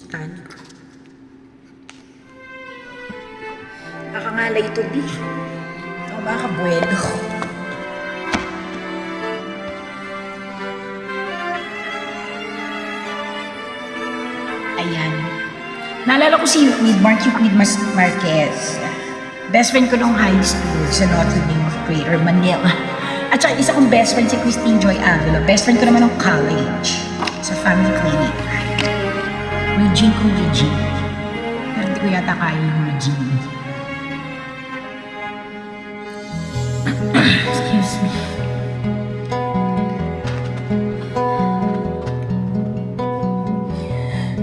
Stan. Nakangalay ito, B. O mga kabuelo. Ayan. Naalala ko si Euclid, Euclid Marquez. Best friend ko nung high school sa Notre Dame of Prayer, Manila. At saka isa kong best friend si Christine Joy Avila. Best friend ko naman nung college sa family clinic. Regine kung Regine. Pero hindi ko yata kaya yung Regine. Excuse me.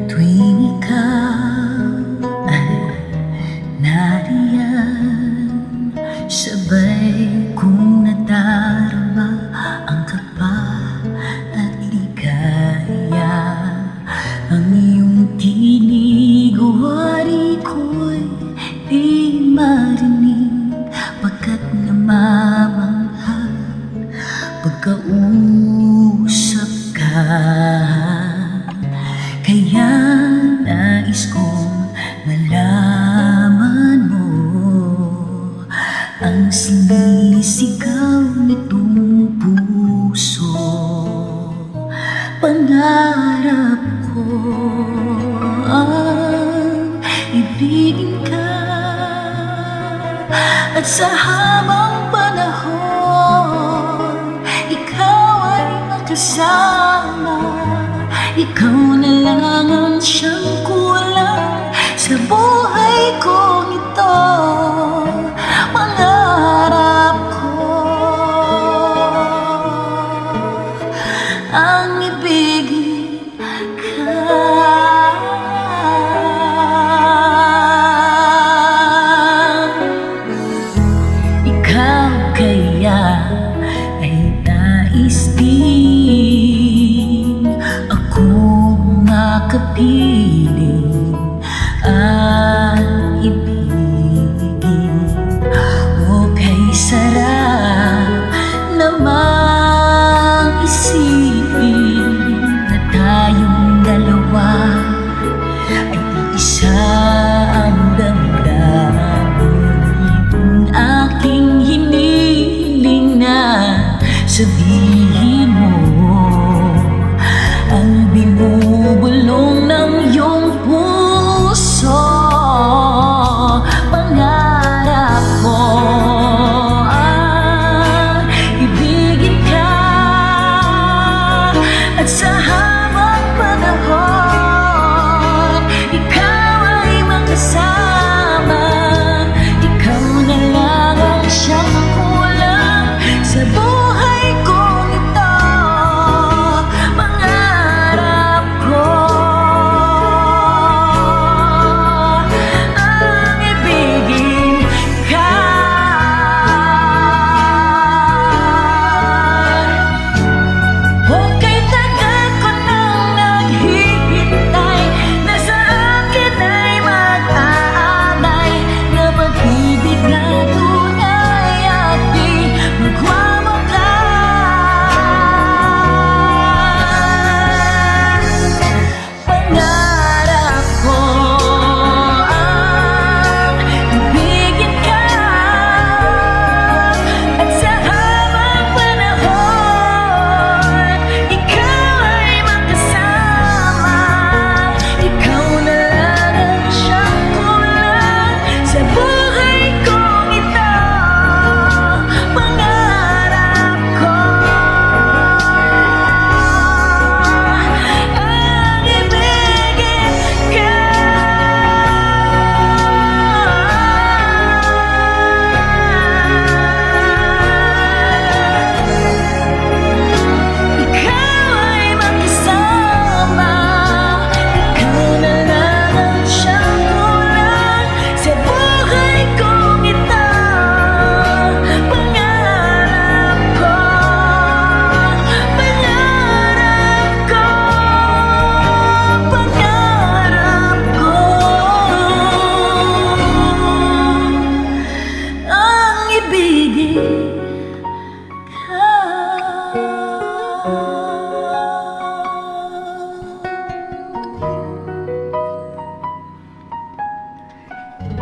Tuwing ikaw ay nariyan, sabay kong nadarama ang kaba at ligaya. Ang iyong tinig, wari ko'y di marinig, pagkat namamangha pagkausap ka. Kaya nais kong malaman mo ang sinisigaw nitong puso. Pangarap ko ang ibigin ka, at sa habang panahon ikaw ay makasama. Ikaw na lang ang siyang kulang sa buhay kong ito. Pangarap ko ang ibigin ka. Ikaw kaya ay nais din akong makapiling at ibigin. O kay sarap namang isipin na tayong dalawa ay isa ang damdamin. Aking hiniling na sabihin mo ang binubulong ng iyong puso.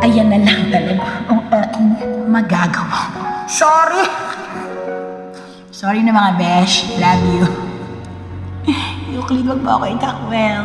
ayan na lang talaga ang aking magagawa. Sorry! Sorry na mga besh. Love you. Euclid, wag mo ako itakwel.